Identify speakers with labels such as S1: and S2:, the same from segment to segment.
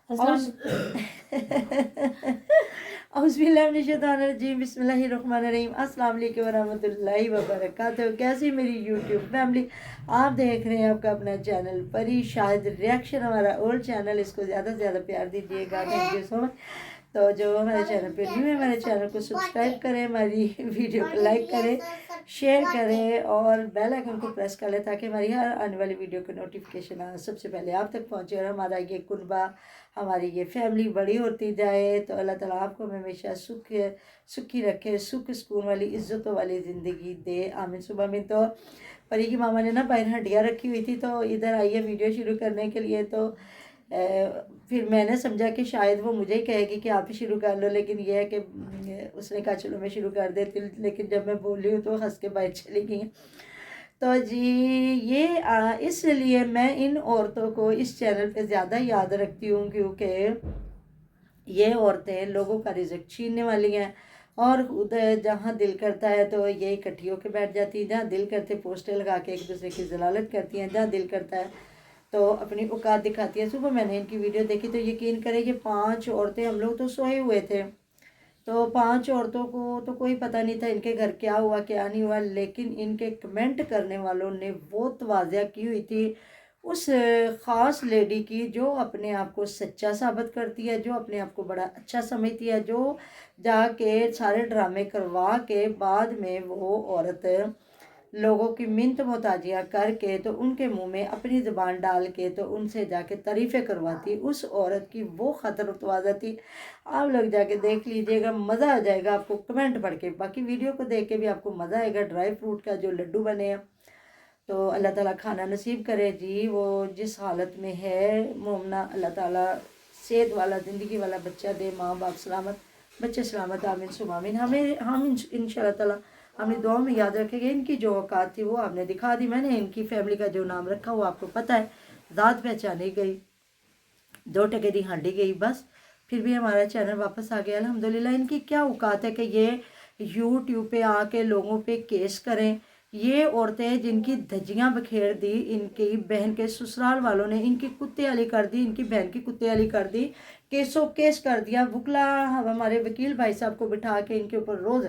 S1: औज़ुबिल्लाहिमिनश्शैतानिर्रजीम बिस्मिल्लाहिर्रहमानिर्रहीम अस्सलाम वालेकुम वरहमतुल्लाहि वबरकातुहू। कैसी मेरी यूट्यूब फैमिली, आप देख रहे हैं आपका अपना चैनल परी शाहिद रिएक्शन, हमारा ओल्ड चैनल। इसको ज़्यादा से ज़्यादा प्यार दीजिएगा, थैंक यू सो मच। तो जो हमारे चैनल पे न्यू है, हमारे चैनल को सब्सक्राइब करें, हमारी वीडियो को लाइक करें, शेयर करें और बेल आइकन को प्रेस कर लें ताकि हमारी हर आने वाली वीडियो की नोटिफिकेशन सबसे पहले आप तक पहुंचे और हमारा ये कुनबा, हमारी ये फैमिली बड़ी होती जाए। तो अल्लाह ताला आपको हमेशा सुखी रखे, सुख सुकून वाली इज़्ज़तों वाली ज़िंदगी दे, आमीन सुबह में। तो परी की मामा ने ना बाहर हड्डियाँ रखी हुई थी, तो इधर आई है वीडियो शुरू करने के लिए। तो फिर मैंने समझा कि शायद वो मुझे ही कहेगी कि आप ही शुरू कर लो, लेकिन यह है कि उसने कहा चलो मैं शुरू कर देती हूँ, लेकिन जब मैं बोली हूँ तो हंस के बाहर चली गई। तो जी ये इसलिए मैं इन औरतों को इस चैनल पे ज़्यादा याद रखती हूँ क्योंकि ये औरतें लोगों का रिज़्क छीनने वाली हैं और उधर जहाँ दिल करता है तो ये इकट्ठी होकर बैठ जाती हैं, जहाँ दिल करते पोस्टर लगा के एक दूसरे की जलालत करती हैं, जहाँ दिल करता है तो अपनी औकात दिखाती है। सुबह मैंने इनकी वीडियो देखी तो यकीन करें ये 5 औरतें, हम लोग तो सोए हुए थे, तो 5 औरतों को तो कोई पता नहीं था इनके घर क्या हुआ क्या नहीं हुआ, लेकिन इनके कमेंट करने वालों ने वो तवाज़िया की हुई थी उस ख़ास लेडी की जो अपने आप को सच्चा साबित करती है, जो अपने आप को बड़ा अच्छा समझती है, जो जाके सारे ड्रामे करवा के बाद में वो औरत लोगों की मिन्नत मोहताजियाँ करके तो उनके मुंह में अपनी ज़बान डाल के तो उनसे जाके तारीफ़ें करवाती। उस औरत की वो खतर तवाज़ा थी। आप लोग जाके देख लीजिएगा, मज़ा आ जाएगा आपको कमेंट पढ़ के, बाकी वीडियो को देख के भी आपको मज़ा आएगा। ड्राई फ्रूट का जो लड्डू बने हैं, तो अल्लाह ताला खाना नसीब करे जी। वो जिस हालत में है मोमना, अल्लाह ताला सेहत वाला ज़िंदगी वाला बच्चा दे, माँ बाप सलामत, बच्चे सलामत, आमीन सुबह आमीन। हम इंशाल्लाह ताला हमने दुआ में याद रखेंगे। इनकी जो औकात थी वो आपने दिखा दी। मैंने इनकी फैमिली का जो नाम रखा वो आपको पता है, ज़ात पहचानी गई, 2 टके दी हांडी गई, बस फिर भी हमारा चैनल वापस आ गया अल्हम्दुलिल्लाह। इनकी क्या औकात है कि ये यूट्यूब पे आके लोगों पे केस करें। ये औरतें जिनकी धज्जियाँ बखेर दी, इनकी बहन के ससुराल वालों ने इनकी कुत्ते वाली कर दी, इनकी बहन की कुत्ते वाली कर दी, केसों केस कर दिया। वकला हमारे वकील भाई साहब को बिठा के इनके ऊपर रोज़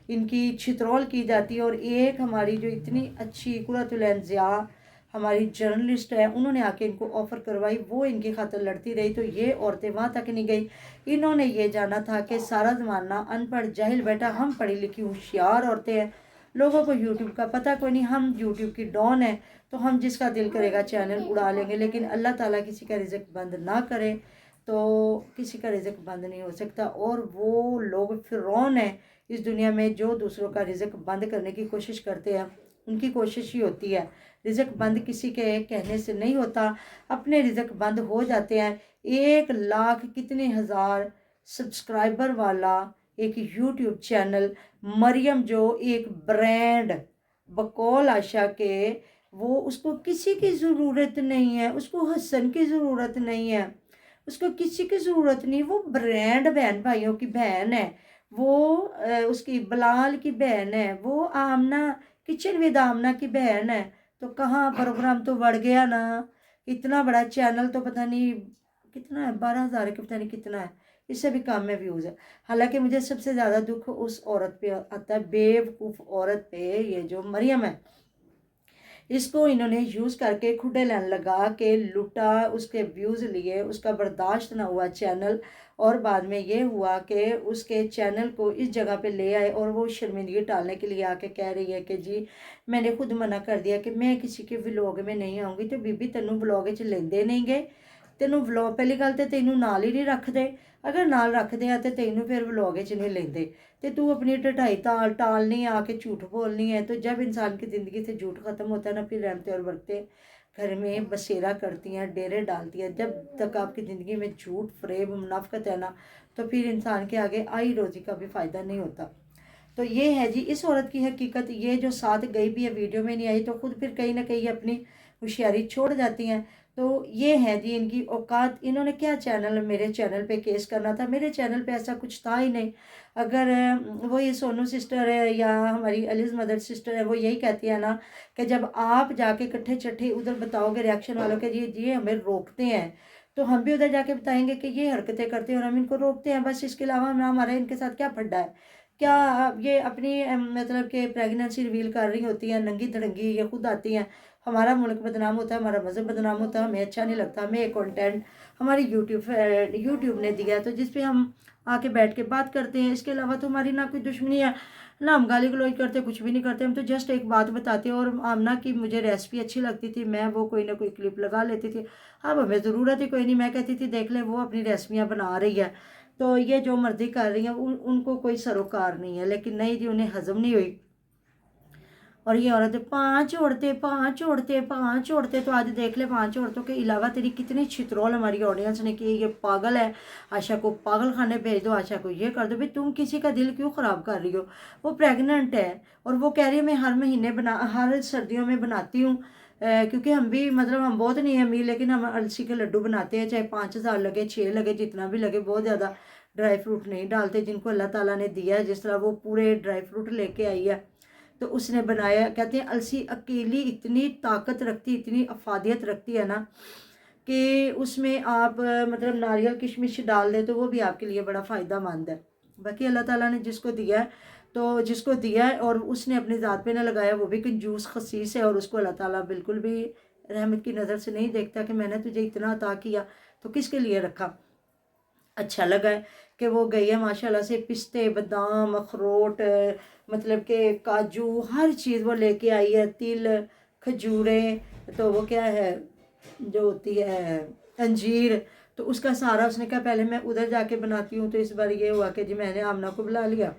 S1: इनकी छित्रौल की जाती है। और एक हमारी जो इतनी अच्छी कुर्रतुल ऐन ज़िया हमारी जर्नलिस्ट है, उन्होंने आके इनको ऑफ़र करवाई, वो इनकी खातिर लड़ती रही, तो ये औरतें वहाँ तक नहीं गई। इन्होंने ये जाना था कि सारा ज़माना अनपढ़ जाहिल बैठा, हम पढ़ी लिखी होशियार औरतें हैं, लोगों को यूट्यूब का पता कोई नहीं, हम यूट्यूब की डॉन है, तो हम जिसका दिल करेगा चैनल उड़ा लेंगे। लेकिन अल्लाह ताला किसी का रिज़्क बंद ना करे तो किसी का रिज़्क बंद नहीं हो सकता। और वो लोग फ़िरौन है इस दुनिया में जो दूसरों का रिज़्क बंद करने की कोशिश करते हैं। उनकी कोशिश ही होती है, रिज़्क बंद किसी के कहने से नहीं होता, अपने रिज़्क बंद हो जाते हैं। 1 लाख कितने हज़ार सब्सक्राइबर वाला एक यूट्यूब चैनल, मरियम जो एक ब्रांड बकौल आशा के, वो उसको किसी की ज़रूरत नहीं है, उसको हसन की ज़रूरत नहीं है, उसको किसी की ज़रूरत नहीं, वो ब्रांड बहन भाइयों की बहन है, वो उसकी बलाल की बहन है, वो आमना किचन विद आमना की बहन है। तो कहाँ प्रोग्राम तो बढ़ गया ना, इतना बड़ा चैनल तो पता नहीं कितना है, 12,000 के पता नहीं कितना है, इससे भी कम में व्यूज़ है। हालांकि मुझे सबसे ज़्यादा दुख उस औरत पे आता है, बेवकूफ़ औरत पे, ये जो मरियम है, इसको इन्होंने यूज़ करके खुडे लाइन लगा के लूटा, उसके व्यूज़ लिए, उसका बर्दाश्त ना हुआ चैनल, और बाद में ये हुआ कि उसके चैनल को इस जगह पे ले आए और वो शर्मिंदगी टालने के लिए आके कह रही है कि जी मैंने खुद मना कर दिया कि मैं किसी के व्लॉग में नहीं आऊँगी। तो बीबी तेनों व्लॉग च लेंदे नहीं गए, तेनों व्लॉग पहली गल तो तेनों नाल ही नहीं रखते, अगर नाल रखते हैं तो तेनों फिर व्लॉग च नहीं लेंदे, तो तू अपनी ढटाई टालनी आके झूठ बोलनी है। तो जब इंसान की ज़िंदगी से झूठ ख़त्म होता है ना, फिर रहमतें और बरकतें घर में बसेरा करती हैं, डेरे डालती हैं। जब तक आपकी ज़िंदगी में झूठ फरेब मुनाफकत है ना, तो फिर इंसान के आगे आई रोज़ी का भी फ़ायदा नहीं होता। तो ये है जी इस औरत की हकीकत। ये जो साथ गई भी है, वीडियो में नहीं आई, तो खुद फिर कहीं ना कहीं अपनी होशियारी छोड़ जाती हैं। तो ये है जी इनकी औकात। इन्होंने क्या चैनल, मेरे चैनल पे केस करना था, मेरे चैनल पे ऐसा कुछ था ही नहीं। अगर वो ये सोनू सिस्टर है या हमारी अलीज़ मदर सिस्टर है, वो यही कहती है ना कि जब आप जाके इकट्ठे चट्ठे उधर बताओगे रिएक्शन वालों के, जी जी हमें रोकते हैं, तो हम भी उधर जाके बताएंगे कि ये हरकतें करते हैं और हम इनको रोकते हैं बस। इसके अलावा हमारा इनके साथ क्या फड्डा है? क्या ये अपनी मतलब कि प्रेगनेंसी रिवील कर रही होती हैं नंगी धड़ंगी, ये खुद आती हैं, हमारा मुल्क बदनाम होता है, हमारा मज़हब बदनाम होता है, हमें अच्छा नहीं लगता। हमें एक कंटेंट हमारी यूट्यूब ने दिया है तो जिस पे हम आके बैठ के बात करते हैं। इसके अलावा तो हमारी ना कोई दुश्मनी है, ना हम गाली गलौज करते, कुछ भी नहीं करते। हम तो जस्ट एक बात बताते हैं। और आमना की मुझे रेसिपी अच्छी लगती थी, मैं वो कोई ना कोई क्लिप लगा लेती थी। अब हमें ज़रूरत ही कोई नहीं, मैं कहती थी देख ले वो अपनी रेसिपियाँ बना रही है, तो ये जो मर्जी कर रही है, उनको कोई सरोकार नहीं है। लेकिन नहीं जी, उन्हें हजम नहीं हुई। और ये औरतें पांच औरतें, पांच औरतें, पांच औरतें, तो आज देख ले 5 औरतों के अलावा तेरी कितनी छित्रोल हमारी ऑडियंस ने की। ये पागल है, आशा को पागल खाने भेज दो, आशा को ये कर दो। भाई तुम किसी का दिल क्यों ख़राब कर रही हो? वो प्रेग्नेंट है और वो कह रही है मैं हर महीने हर सर्दियों में बनाती हूँ, क्योंकि हम भी मतलब हम बहुत नहीं अमीर, लेकिन हम अलसी के लड्डू बनाते हैं, चाहे 5,000 लगे 6 लगे जितना भी लगे, बहुत ज़्यादा ड्राई फ्रूट नहीं डालते। जिनको अल्लाह ताला ने दिया है, जिस तरह वो पूरे ड्राई फ्रूट लेके आई है तो उसने बनाया। कहते हैं अलसी अकेली इतनी ताकत रखती, इतनी अफादियत रखती है ना कि उसमें आप मतलब नारियल किशमिश डाल दे तो वो भी आपके लिए बड़ा फ़ायदा मंद है। बाकी अल्लाह ताला ने जिसको दिया है, तो जिसको दिया है और उसने अपनी ज़ात पे ना लगाया, वो भी कंजूस खसीस है। और उसको अल्लाह ताला बिल्कुल भी रहमत की नज़र से नहीं देखता कि मैंने तुझे इतना अता किया तो किसके लिए रखा। अच्छा लगा है कि वो गई है माशाल्लाह से, पिस्ते बादाम अखरोट मतलब कि काजू हर चीज़ वो लेके आई है, तिल खजूरें, तो वो क्या है जो होती है अंजीर, तो उसका सारा उसने कहा पहले मैं उधर जाके बनाती हूँ। तो इस बार ये हुआ कि जी मैंने आमना को बुला लिया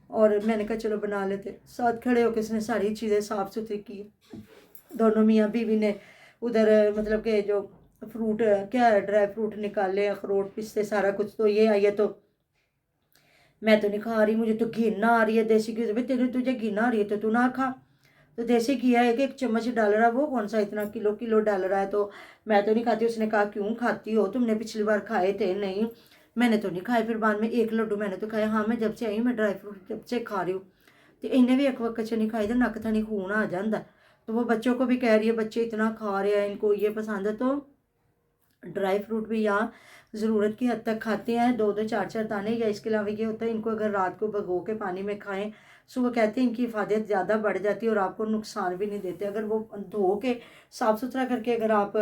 S1: और मैंने कहा चलो बना लेते, साथ खड़े होकर उसने सारी चीज़ें साफ़ सुथरी की। दोनों मियाँ बीवी ने उधर मतलब कि जो फ्रूट क्या है ड्राई फ्रूट निकाले, अखरोट पिस्ते सारा कुछ। तो ये आई है तो मैं तो नहीं खा रही, मुझे तो घिन आ रही है देसी घी से। भाई तेरे तुझे घिन आ रही है तो तू ना खा। तो देसी घी है एक चम्मच डाल रहा है, वो कौन सा इतना किलो किलो डाल रहा है, तो मैं तो नहीं खाती। उसने कहा क्यों खाती हो, तुमने पिछली बार खाए थे? नहीं मैंने तो नहीं खाए। फिर बाद में एक लड्डू मैंने तो खाया। हाँ मैं जब से आई मैं ड्राई फ्रूट जब से खा रही हूँ। तो इन्हें भी एक वक्त च नहीं खाई तो नक थनी खून आ जाता। तो वो बच्चों को भी कह रही है बच्चे इतना खा रहे हैं, इनको ये पसंद है। तो ड्राई फ्रूट भी यहाँ ज़रूरत की हद तक खाते हैं, 2-2 4-4 दाने। या इसके अलावा ये होता है इनको अगर रात को भिगो के पानी में खाएं, सुबह कहते हैं इनकी हिफाजत ज़्यादा बढ़ जाती है और आपको नुकसान भी नहीं देते। अगर वो धो के साफ़ सुथरा करके अगर आप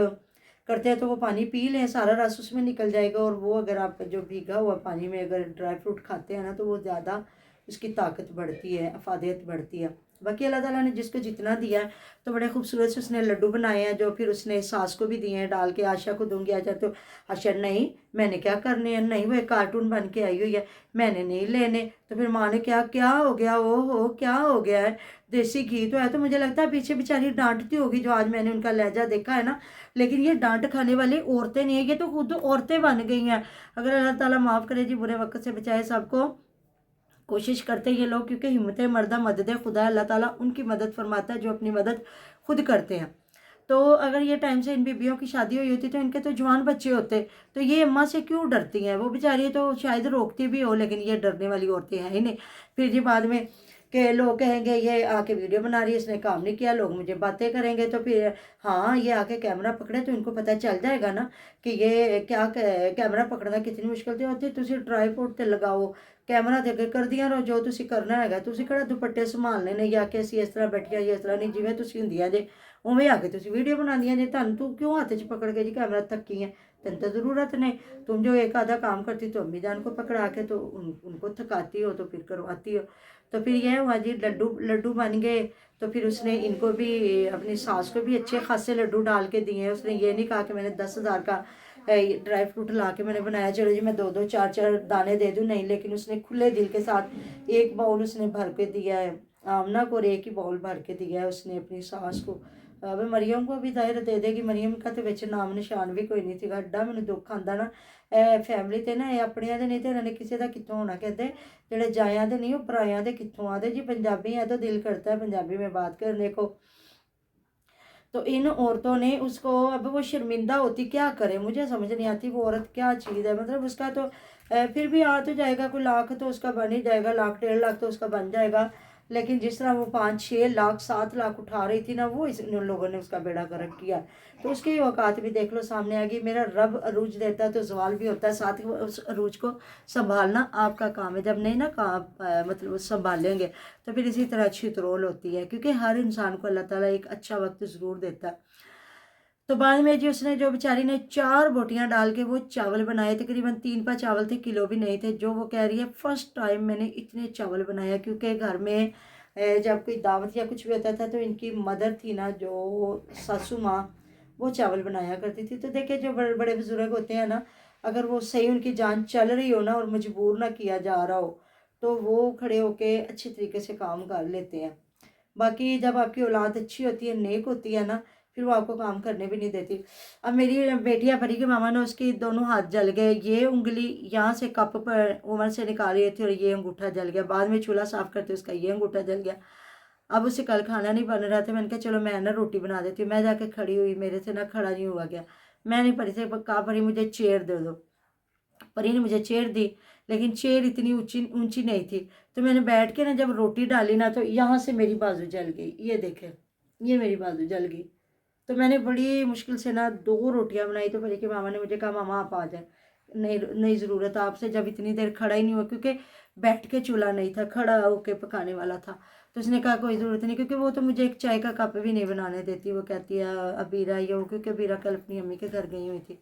S1: करते हैं तो वो पानी पी लें, सारा रस उसमें निकल जाएगा। और वो अगर आप जो भीगा हुआ पानी में अगर ड्राई फ्रूट खाते हैं ना तो वो ज़्यादा उसकी ताकत बढ़ती है, अफादियत बढ़ती है। बाकी अल्लाह ताला ने जिसको जितना दिया है, तो बड़े खूबसूरत से उसने लड्डू बनाए हैं, जो फिर उसने सास को भी दिए हैं डाल के। आशा को दूंगी, आशा तो आशा नहीं मैंने क्या करने हैं, नहीं वो एक कार्टून बन के आई हुई है, मैंने नहीं लेने। तो फिर माँ ने क्या क्या हो गया, ओ हो क्या हो गया है, देसी घी तो है। तो मुझे लगता है पीछे बेचारी डांटती होगी जो आज मैंने उनका लहजा देखा है ना। लेकिन ये डांट खाने वाली औरतें नहीं है, ये तो खुद औरतें बन गई हैं। अगर अल्लाह ताला माफ़ करे जी, बुरे वक्त से बचाए सबको। कोशिश करते ये लोग, क्योंकि हिम्मत मर्दा मदद खुदा, अल्लाह ताला उनकी मदद फरमाता है जो अपनी मदद खुद करते हैं। तो अगर ये टाइम से इन बीबियों की शादी हुई होती तो इनके तो जवान बच्चे होते। तो ये अम्मा से क्यों डरती हैं? वो बेचारी तो शायद रोकती भी हो, लेकिन ये डरने वाली औरतें हैं ही नहीं। फिर जी बाद में के लोग कहेंगे ये आके वीडियो बना रही है, इसने काम नहीं किया, लोग मुझे बातें करेंगे। तो फिर हाँ ये आके कैमरा पकड़े तो इनको पता चल जाएगा ना कि ये क्या कैमरा पकड़ना कितनी मुश्किल होती है। तुम ट्राईपोड ते लगाओ, कैमरा दे के कर दिया रहो जो तुम करना है। तुम कड़ा दुपट्टे संभालने ने या कि असी इस तरह बैठिया या इस तरह नहीं, जिमें तुम होंदियां जे उवें आके तुम वीडियो बनादियां जे। तुम तू क्यों हाथ च पकड़ के जी कैमरा थकी है, तेन तो ज़रूरत नहीं। तुम जो एक आधा काम करती तो अम्मी जान को पकड़ा के तो उनको थकाती हो तो फिर करवाती हो। तो फिर यह हुआ जी लड्डू लड्डू बन गए। तो फिर उसने इनको भी अपनी सास को भी अच्छे खासे लड्डू डाल के दिए। उसने ये नहीं कहा कि मैंने 10,000 का ड्राई फ्रूट ला के मैंने बनाया, चलो जी मैं 2-2 4-4 दाने दे दूँ, नहीं। लेकिन उसने खुले दिल के साथ एक बाउल उसने भर के दिया है आमना को और एक ही बाउल भर के दिया है उसने अपनी सास को। अब मरियम को भी दायर दे देगी। मरियम का तो बिच नाम निशान भी कोई नहीं थी। एडा मैंने दुख आंदा ना, फैमिली ते ना अपने दे नहीं तो इन्होंने किसी का कितों होना। कहते जेडे जाया दे नहीं वो पराया दे कितों आते जी। पंजाबी है तो दिल करता है पंजाबी में बात करने को। तो इन औरतों ने उसको, अब वो शर्मिंदा होती क्या करे, मुझे समझ नहीं आती वो औरत क्या चीज़ है। मतलब उसका तो फिर भी आ तो जाएगा कोई लाख तो उसका बन ही जाएगा, लाख 1.5 लाख तो उसका बन जाएगा। लेकिन जिस तरह वो 5-6 लाख 7 लाख उठा रही थी ना, वो इन लोगों ने उसका बेड़ा गर्क किया। तो उसकी औकात भी देख लो सामने आ गई। मेरा रब अरूज देता है तो सवाल भी होता है, साथ ही उस अरूज को संभालना आपका काम है। जब नहीं ना काम मतलब संभालेंगे तो फिर इसी तरह अच्छी तरोल होती है, क्योंकि हर इंसान को अल्लाह ताला एक अच्छा वक्त ज़रूर देता है। तो बाद में जी उसने, जो बेचारी ने 4 बोटियां डाल के वो चावल बनाए, तकरीबन 3 पा चावल थे, किलो भी नहीं थे। जो वो कह रही है फर्स्ट टाइम मैंने इतने चावल बनाया, क्योंकि घर में जब कोई दावत या कुछ भी होता था तो इनकी मदर थी ना, जो सासू माँ, वो चावल बनाया करती थी। तो देखिए जो बड़े बड़े बुजुर्ग होते हैं ना, अगर वो सही उनकी जान चल रही हो ना और मजबूर ना किया जा रहा हो, तो वो खड़े होके अच्छे तरीके से काम कर लेते हैं। बाकी जब आपकी औलाद अच्छी होती है, नेक होती है ना, फिर वो आपको काम करने भी नहीं देती। अब मेरी बेटियाँ परी के मामा ने उसकी दोनों हाथ जल गए। ये उंगली यहाँ से कप पर उमर से निकाल रही थी और ये अंगूठा जल गया। बाद में चूल्हा साफ करते उसका ये अंगूठा जल गया। अब उसे कल खाना नहीं बन रहा था, मैंने कहा चलो मैं ना रोटी बना देती हूँ। मैं जाके खड़ी हुई, मेरे से ना खड़ा नहीं हुआ गया। मैंने परी से कहा, परी मुझे चेयर दे दो। परी ने मुझे चेयर दी, लेकिन चेयर इतनी ऊंची ऊंची नहीं थी। तो मैंने बैठ के ना जब रोटी डाली ना, तो यहाँ से मेरी बाजू जल गई। ये देखे, ये मेरी बाजू जल गई। तो मैंने बड़ी मुश्किल से ना 2 रोटियां बनाई। तो परी के मामा ने मुझे कहा, मामा आप आ जाए, नहीं नहीं ज़रूरत आपसे, जब इतनी देर खड़ा ही नहीं हुआ, क्योंकि बैठ के चूल्हा नहीं था, खड़ा होके पकाने वाला था। तो उसने कहा कोई ज़रूरत नहीं, क्योंकि वो तो मुझे एक चाय का कप भी नहीं बनाने देती। वो कहती है अबीरा ये हो, क्योंकि अबीरा कल अपनी अम्मी के घर गई हुई थी।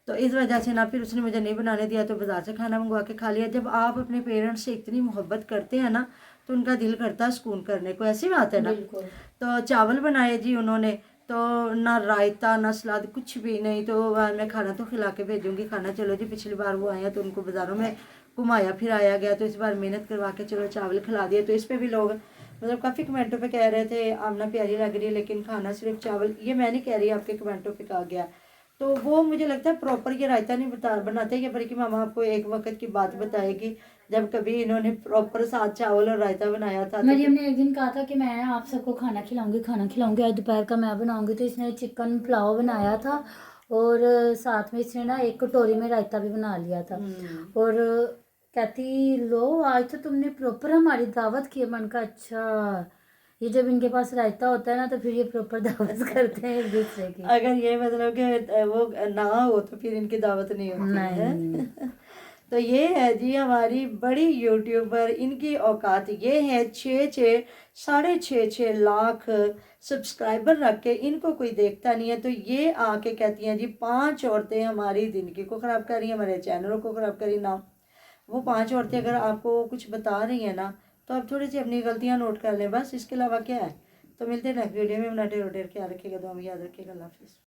S1: तो इस वजह से ना फिर उसने मुझे नहीं बनाने दिया, तो बाज़ार से खाना मंगवा के खा लिया। जब आप अपने पेरेंट्स से इतनी मोहब्बत करते हैं ना, तो उनका दिल करता है सुकून करने को, ऐसी बात है ना। तो चावल बनाए जी उन्होंने, तो ना रायता ना सलाद, कुछ भी नहीं। तो मैं खाना तो खिला के भेजूंगी, खाना चलो जी। पिछली बार वो आए हैं तो उनको बाज़ारों में घुमाया फिराया गया, तो इस बार मेहनत करवा के चलो चावल खिला दिए। तो इस पर भी लोग मतलब काफ़ी कमेंटों पे कह रहे थे आमना प्यारी लग रही है, लेकिन खाना सिर्फ चावल। ये मैं नहीं कह रही, आपके कमेंटों पे कहा गया। तो वो मुझे लगता है प्रॉपर ये रायता नहीं बनाते। ये बल्कि मामा आपको एक वक्त की बात बताएगी जब कभी इन्होंने प्रॉपर साथ चावल और रायता बनाया था।
S2: मरियम ने एक दिन कहा था कि मैं आप सबको खाना खिलाऊंगी खाना खिलाऊंगी, आज दोपहर का मैं बनाऊंगी। तो इसने चिकन पुलाव बनाया था और साथ में इसने ना एक कटोरी में रायता भी बना लिया था। और कहती लो आज तो तुमने प्रॉपर हमारी दावत की है। मन का अच्छा, ये जब इनके पास रायता होता है ना तो फिर ये प्रॉपर दावत करते हैं एक दूसरे की।
S1: अगर ये मतलब कि वो ना हो तो फिर इनकी दावत नहीं होती है।
S2: नहीं।
S1: तो ये है जी हमारी बड़ी यूट्यूबर। इनकी औकात ये है 6 6.5 लाख सब्सक्राइबर रख के इनको कोई देखता नहीं है। तो ये आके कहती हैं जी 5 औरतें हमारी जिंदगी को ख़राब कर रही हैं, हमारे चैनलों को ख़राब करी ना। वो 5 औरतें अगर आपको कुछ बता रही हैं ना, तो आप थोड़ी सी अपनी गलतियां नोट कर लें, बस इसके अलावा क्या है। तो मिलते हैं नेक्स्ट वीडियो में। अपना ढेर ढेर ख्याल रखिएगा, दुआ में याद रखिएगा। अल्लाह हाफिज़।